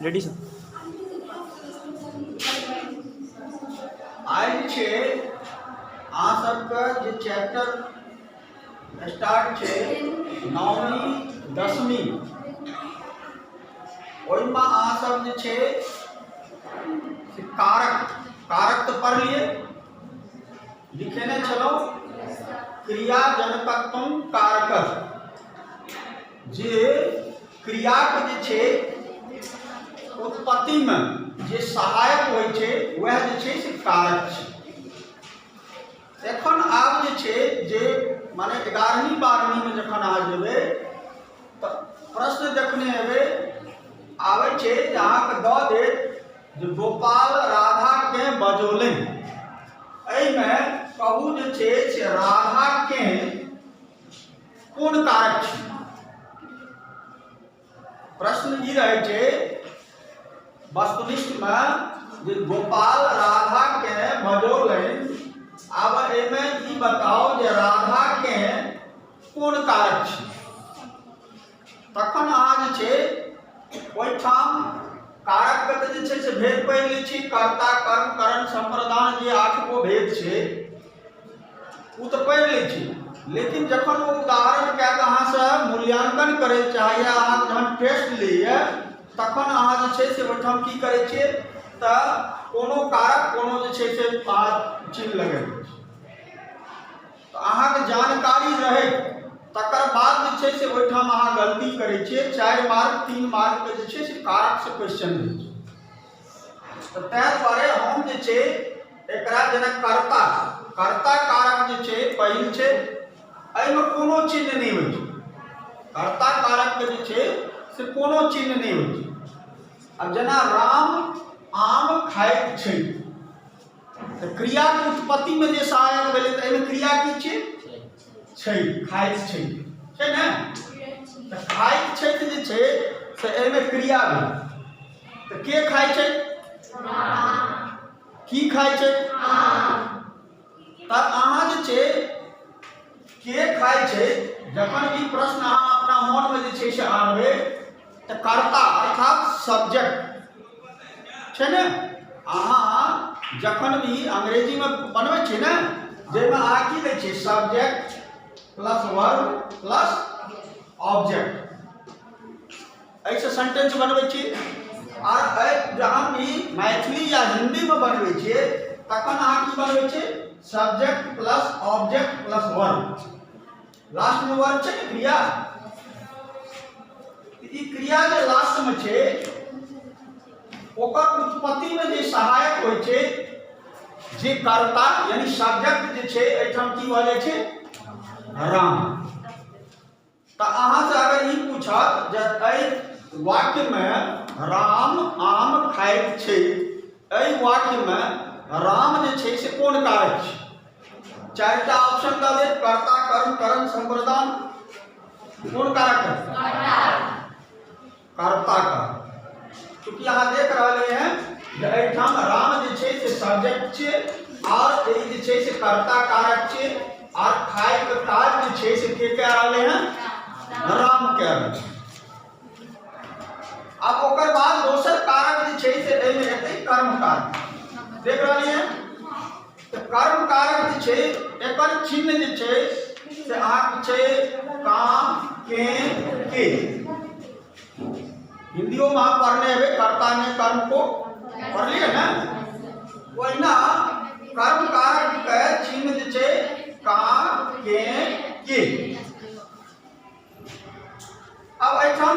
Ready sir. आइ छै अहाँ सबके जे चैप्टर स्टार्ट छै नौवीं दसवीं, ओहिमे अहाँ सब जे छै से कारक तऽ पढ़लिए, लिखेने छलहुँ क्रिया जनकत्वम कारक, जे क्रियाक जे छै उत्पत्ति में जे सहायक होइ छै वह जे छै से कारक छै। एखन आब जे छै जे माने 11वीं 12वीं में जखन अहाँ जेबै तऽ प्रश्न देखने हेबै, आबै छै जे अहाँके दऽ देत जे गोपाल राधा के बजौलनि, एहिमे कहू जे छै से राधा के कोन कारक छै। प्रश्न ई रहै छै वस्तुनिष्ठ में जे गोपाल राधा के बजौलनि, आब एहिमे ई बताओ जे राधा के कोन कारक छै। तखन अहाँ जे छै ओहिठाम कारक के जे छै से भेद पढ़ि लै छी, कर्ता कर्म करण संप्रदान जे 8 गो भेद छै ओ तऽ पढ़ि लै छी, लेकिन जखन ओ उदाहरण कए कऽ अहाँ से मूल्यांकन करय चाहैए, अहाँ जहन टेस्ट लैए तखन अहाँ जे छै से ओहिठाम की करै छियै तऽ कोनो कारक कोनो जे छै से चिन्ह लगै छै। तऽ अहाँके जानकारी रहै तकर बाद जे छै से ओहिठाम अहाँ गलती करै छियै, 4 मार्क 3 मार्क के जे छै से कारक से क्वेश्चन दै छै। तऽ ताहि दुआरे हम जे छै एकरा जेना कर्ता कारक जे छै पहिल छै, एहिमे कोनो चिन्ह नहीं होइ छै, कर्ता कारक के जे छै से कोनो चिन्ह नहीं होइ छै। अब जेना राम आम खाइत छै तऽ क्रिया के उत्पत्ति में जे सहायक भेलै तऽ एहिमे क्रिया की छै खाइत छै ने, तऽ खाइत छै जे छै से एहिमे क्रिया भेल, तऽ के खाइ छै की खाइ छै, तऽ अहाँ जे छै के खाइ छै जखन ई प्रश्न अहाँ अपना मन में जे छै से आनबै तऽ कर्ता अर्थात सब्जेक्ट छै ने। अहाँ जखन भी अंग्रेजी में बनबै छियै ने, जाहिमे अहाँ की दै छियै subject plus verb plus object, ऐसे सेंटेंस बनबै छियै। और जहाँ भी मैथिली या हिंदी में बनबै छियै तखन अहाँ की बनबै छियै subject plus object plus verb, last में वर्ब छै ने क्रिया। ई क्रिया जे लास्ट में छै ओकर उत्पत्ति में जे सहायक होइ छै जे कर्ता यानी सब्जेक्ट जे छै एहिठाम की भऽ जाइ छै राम। तऽ अहाँ से अगर ई पूछत जे एहि वाक्य में राम आम खाइत छै, एहि वाक्य में राम जे छै से कोन कारक छै, 4टा ऑप्शन दऽ देत कर्ता कर्म करण संप्रदान, कोन कारक है कर्ता का। क्योंकि यहाँ देख रहे हैं जे एहिठाम राम जे छै से सब्जेक्ट छै और ई जे छै से कर्ता कारक छै, और खाय के काज जे छै से के कह रहे हैं राम कह रहे हैं। अब ओकर बाद दोसर कारक जे छै से एहिमे एतै कर्म कारक, देख रहे हैं तो कर्म कारक जे छै एकर चिन्ह जे छै से अहाँके छै काम के। हिंदियों में आप पढ़ने हुए कर्ता ने कर्म को पढ़ लिया ना, वहीना कर्म कारक के चिन्ह जे छै काम के। अब एठाम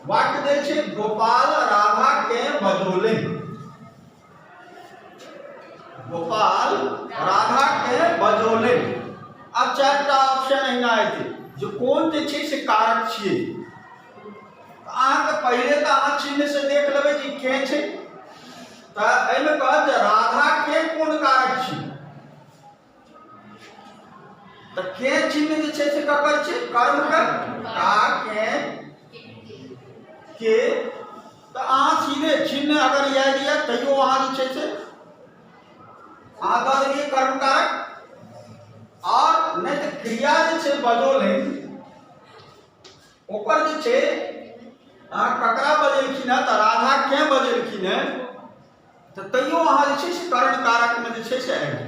वाक्य दे छै गोपाल राधा के बजौलनि, गोपाल राधा के बजौलनि। अब 4टा ऑप्शन अहिना हेतै जे कोन जे छै से कारक छियै। अहाँके पहले तो अहाँ चिन्ह से देख लेबै कि के छै, तऽ एहिमे कहत जे राधा के कोन कारक छै, तऽ के चिन्ह जे छै से ककर छै कर्म के के। तऽ अहाँ सीधे चिन्ह अगर याद यऽ तैयो अहाँ जे छै से अहाँ दऽ देलियै कर्म कारक, और नहीं तो क्रिया जे छै बजौलनि ओकर जे छै अहाँ ककरा बजेलखिन बजेलखिन है तो राधा क्यों बजेलखिन है तो तैयो अहाँ जे छै से कर्ण कारक में जे छै से आबि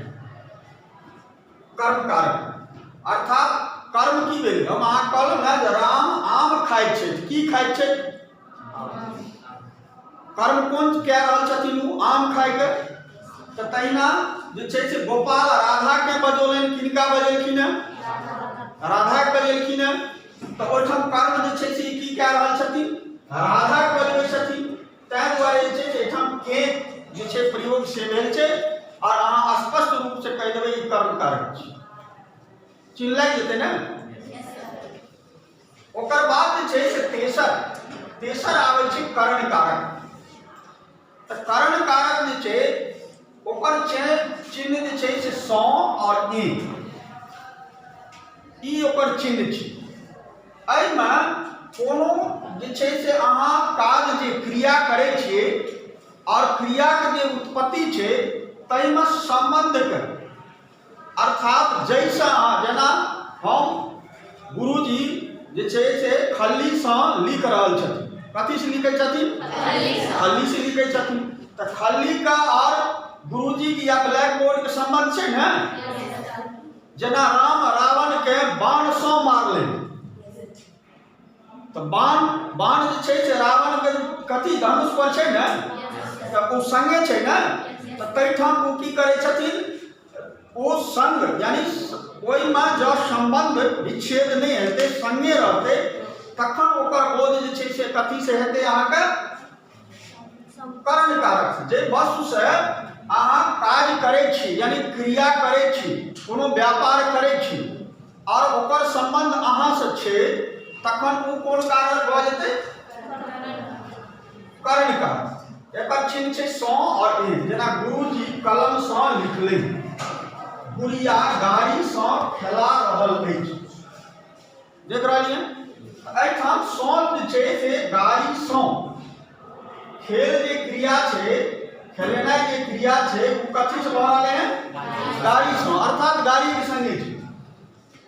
कर्म कारक अर्थात कर्म की भेल हम अहाँ कहलहुँ ने जे राम आम खाइत छथि की खाइत छथि कर्म कोन कह रहल छथिन ओ आम खाइके तो तहिना जे छै से गोपाल राधा के बजौलनि किनका बजेलखिन है राधा के बजेलखिन है तो ओहिठाम कर्म जे छै से की कह रहल छथिन राधा के बजबै छथिन ताहि दुआरे जे छै से एहिठाम के जे छै प्रयोग से भेल छै और अहाँ स्पष्ट रूप से कह देबै ई कर्म कारक छै चिन्ह लागि जेतै ने ओकर बाद जे छै से तेसर आबै छै कर्ण कारक तो कर्ण कारक जे छै ओकर चिन्ह जे छै से सौ और ई ओकर चिन्ह छै एहिमे कोनो जे छै से अहाँ काज जे क्रिया करै छियै और क्रियाके जे उत्पत्ति छै ताहिमे संबंधके अर्थात जैसे अहाँ जेना हम गुरुजी जे छै से खल्लीसँ लिख रहल छथिन कथीसँ लिखै छथिन खल्लीसँ लिखै छथिन तो खल्ली का और गुरुजी की या ब्लैक बोर्ड के संबंध छै ने जेना राम रावण के बाण सँ मारले तो बाण जे छै से रावण के कथी धनुष पर छै ने तो ओ संगे छै ने तो तैठाम ओ की करै छथिन ओ संग यानी ओहिमे जँ संबंध विच्छेद नहीं हेतै संगे रहतै तखन ओकर बोध जे छै से कथी से हेतै अहाँके कर्ण कारक से जे वस्तु से अहाँ काज करै छी यानी क्रिया करै छी कोनो व्यापार करै छी और ओकर संबंध अहाँ से छै तखन ओ कोन कारक भऽ जेतै कर्ण कारक एकर चिन्ह छै सौ और एक जेना गुरुजी कलम सँ लिखले गुड़िया गाड़ी सँ खेला रहल अछि देख रहलियै एहिठाम सौ जे छै से गाड़ी सँ खेल जे क्रिया छै खेलेनाइ जे क्रिया छै ओ कथी से भऽ रहलै है गाड़ी सँ अर्थात गाड़ी के संगे छै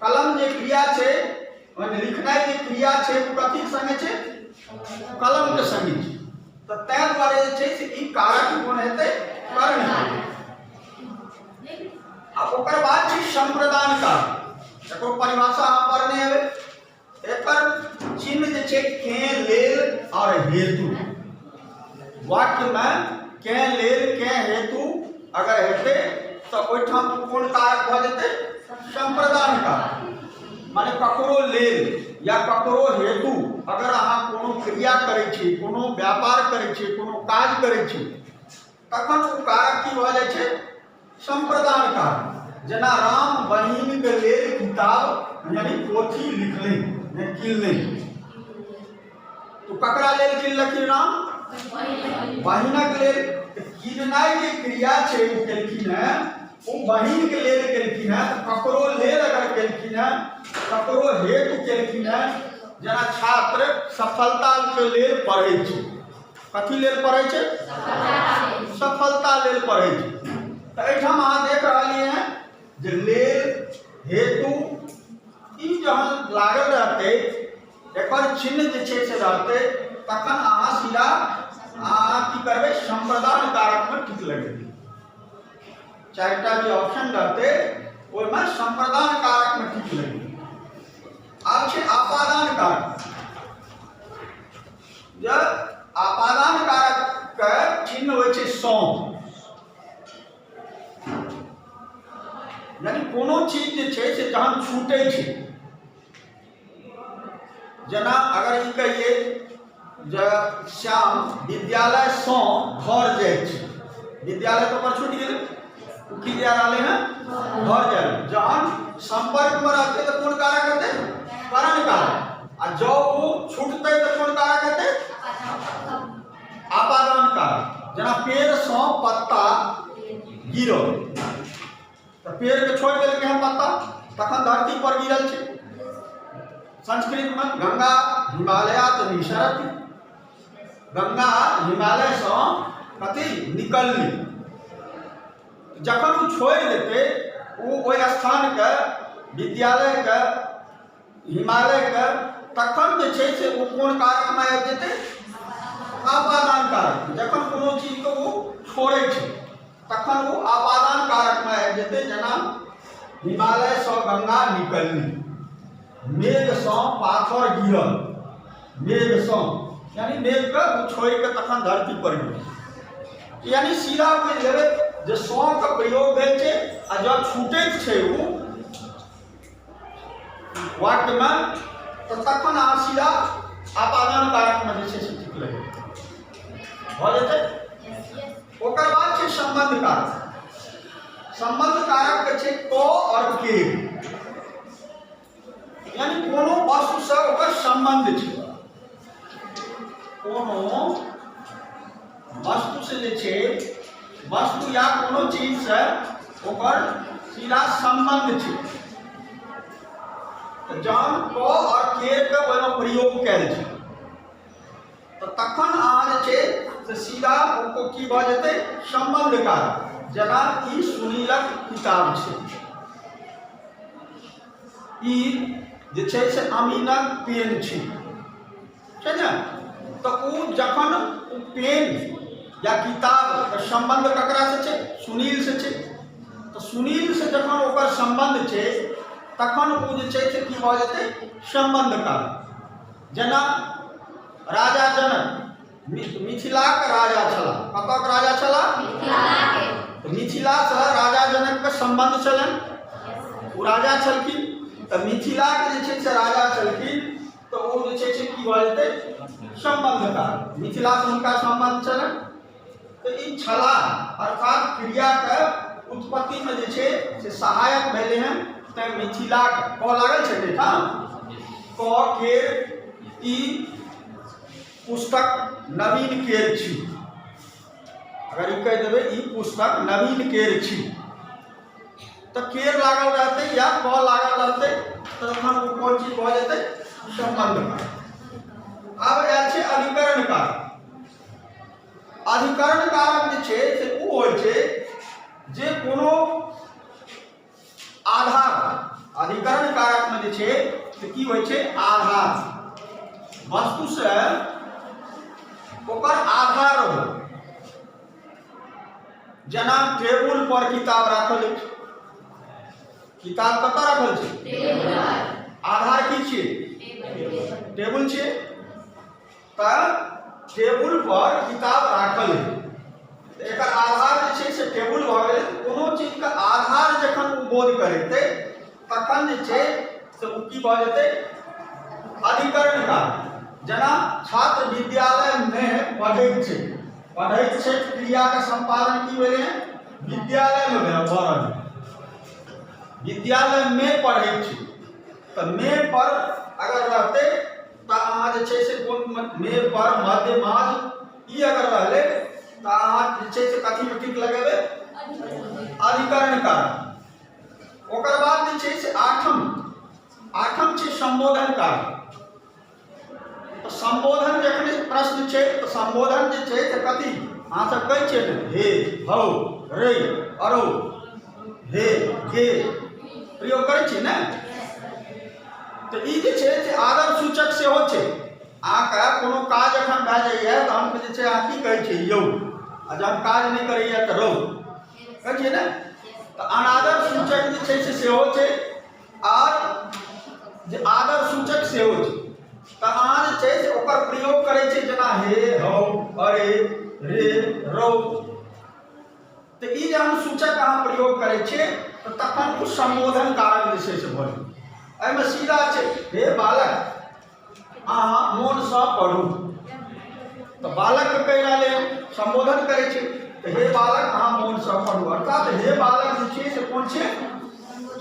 कलम जे क्रिया छै ओहिमे लिखनाइ जे क्रिया छै ओ कथी के संगे छै कलम के संगे छै तो ताहि दुआरे जे छै से ई कारक कोन हेतै कर्ण अब ओकर बाद छै संप्रदान कारक एकर परिभाषा अहाँ पढ़ने हेबै एकर चिन्ह जे छै के लेल और हेतु वाक्य में के लेल के हेतु अगर हेतै तो ओहिठाम कोन कारक भऽ जेतै संप्रदान कारक माने ककरो लेल या ककरो हेतु अगर अहाँ कोनो क्रिया करै छी कोनो व्यापार करै छी कोनो काज करै छी तखन ओ कारक की भऽ जाइ छै संप्रदान कारक जेना राम बहिन के लेल किताब यानी पोथी लिखले ने किनले तो ककरा लेल किनलखिन राम बहिनक लेल किननाइ जे क्रिया छै ओ केलखिन है ओ बहिन के लेल केलखिन है तो ककरो लेल अगर केलखिन है ककरो हेतु केलखिन है जेना छात्र सफलता के लेल पढ़ै छै कथी लेल पढ़ै छै सफलता लेल पढ़ै छै तो एहिठाम अहाँ देख रहलिए हैं जे लेल हेतु ई जहन लागल रहतै एकर चिन्ह जे छै से रहतै तखन अहाँ सीधा अहाँ की करबै संप्रदान कारक में ठीक लगेबै चारिटा जे ऑप्शन रहतै ओहिमे संप्रदान कारक में ठीक लगेबै आब छै आपादान कारक जब आपादान कारक के चिन्ह होइ छै सौ यानी कोनो चीज जे छै से जहन छूटै छै जेना अगर ई कहिए जे श्याम विद्यालय सँ घर जाइ छै विद्यालय तो पर छूट गेलै ओ की जा रहलै हैं घर जा जहन संपर्क में रहतै तो कोन कारक हेतै कर्ण कारक आ जब वो छूटतै तो कोन कारक हेतै आपादान कारक जेना पेड़ सँ पत्ता गिरल तो पेड़ के छोड़ देलकै हैं पत्ता तखन धरती पर गिरल छै संस्कृत में गंगा हिमालयात निसरति गंगा हिमालय सँ कथी निकलली जखन ओ छोड़ देते ओ स्थान के विद्यालय के हिमालय के तखन जे छै से ओ कोन कारक में आबि जेतै हिमालय सँ गंगा निकलनी, मेघ सँ पाथर गिरल, मेघ सँ यानी मेघ के छोड़ के तखन धरती पर गिरल, यानी सीधा बुझि लेबै जे सँ के प्रयोग भेल छै आ जब छूटैत छै ओ वाक्य में तो तखन अहाँ सीधा आपादन कारक में जे छै से ठीक लगे भऽ जेतै। ओकर बाद छै संबंध कारक। संबंध कारक के छै क और के, यानी कोनो वस्तु से ओकर संबंध छै, कोनो वस्तु से जे छै वस्तु या कोनो चीज से ओकर सीधा संबंध छै। जहन क और के के प्रयोग कैल छै तो तखन अहाँ जे छै से सीधा ओको की भऽ जेतै संबंध कारक। जेना ई सुनीलक किताब छै, ई जे छै से अमीनक पेन छै, छै ने, तो ओ जखन ओ पेन या किताब के संबंध ककरा से छै सुनील से छै, तो सुनील से जखन ओकर संबंध छै तखन ओ जे छै से की भऽ जेतै संबंध कारक। जेना राजा जनक मिथिलाक राजा छलाह, कतक राजा छलाह मिथिला से राजा जनक के संबंध छलनि, ओ राजा छलखिन तो मिथिला के जे छै से राजा छलखिन तो ओ जे छै से की भऽ जेतै संबंध कारक, मिथिला से हुनका संबंध छलनि। तो ई छलाह अर्थात क्रिया के उत्पत्ति में जे छै से सहायक भेले हैं, तैं मिथिला क लागल छै ठाम क के ई पुस्तक नवीन केर छी, अगर ई कह देबै ई पुस्तक नवीन केर छी तो केर लागल रहते या क लागल रहते तखन ओ कोन चीज भऽ जेतै संबंध कारक। आब आयल छै अधिकरण कारक। अधिकरण कारक जे छै से ओ होइ छै जे कोनो आधार, अधिकरण कारक में जे छै से की होइ छै आधार, वस्तु से ओकर आधार हो। जेना टेबुल पर किताब राखल अछि, किताब कतऽ राखल छै आधार की छियै टेबुल छियै, तऽ टेबुल पर किताब राखल है एकर आधार जे छै से टेबुल भऽ गेलै। कोनो चीज के आधार जखन ओ बोध करेतै तखन जे छै से ओ की भऽ जेतै अधिकरण कारक। जेना छात्र विद्यालय में पढ़ैत छै, क्रिया के संपादन की भेलै विद्यालय में भऽ रहल, विद्यालय में पढ़ैत छै तो में पर अगर रहते तो अहाँ जे छै से कोन में पर मध्यमाज ई अगर रहले तो अहाँ जे छै से कथी में टिक लगेबै अधिकरण कारक। ओकर बाद जे छै से आठम छै संबोधन कारक। तो संबोधन जखन प्रश्न छै तो संबोधन जे छै से कथी अहाँ सब कहै छियै हे हौ रे अरो हे गे प्रयोग करै छी ने, तो ई जे छै से आदर सूचक सेहो छै। अहाँके कोनो काज एखन भए जाइए तो हम जे छै अहाँ की कहै छियै यौ, आ जब काज नहीं करैए तो रौ कहै छियै ने, तो अनादर सूचक जे छै से सेहो छै और जे आदर सूचक सेहो छै। तो अहाँ जे छै से ओकर प्रयोग करै छै जेना हे हौ अरे रे रौ, तो ई जहन सूचक अहाँ प्रयोग करै छियै तो तखन ओ संबोधन कारक जे छै से भऽ जेतै। एहिमे सीधा छै हे बालक अहाँ मोन सँ पढ़ू, तो बालक के कहि रहले संबोधन करे छै तो हे बालक अहाँ मोन सँ पढ़ू, अर्थात हे बालक जे छै से कोन छै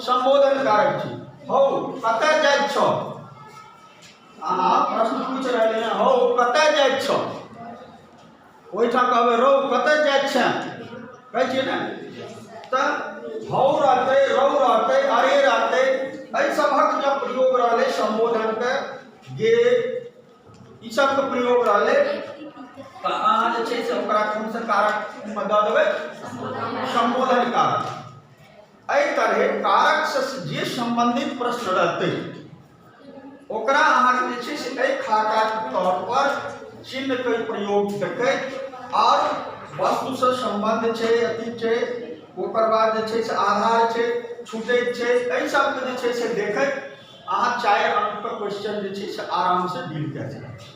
संबोधन कारक छै। हौ कतऽ जाइत छ, अहाँ प्रश्न पूछ रहले हैं हौ कतऽ जाइत छ, ओहिठाम कहबै रौ कतऽ जाइत छ कहै छियै ने, तो हौ रहते रौ रहते अरे रहते एहि सभक जब प्रयोग रहले संबोधन के गे ई सब के प्रयोग रहले तो अहाँ जे छै से ओकरा कोन से कारक में दऽ देबै संबोधन कारक। एहि तरह कारक से जे संबंधित प्रश्न रहते ओकरा अहाँ जे छै से एहि खाका के तौर पर चिन्ह के प्रयोग करके और वस्तु से संबंध छै अति छै ओकर बाद जे छै से आधार छै छूटैत छै, एहि सबके जे छै से देखैत अहाँ 4 अंक के क्वेश्चन जे छै से आराम से डील कए सकैत छी।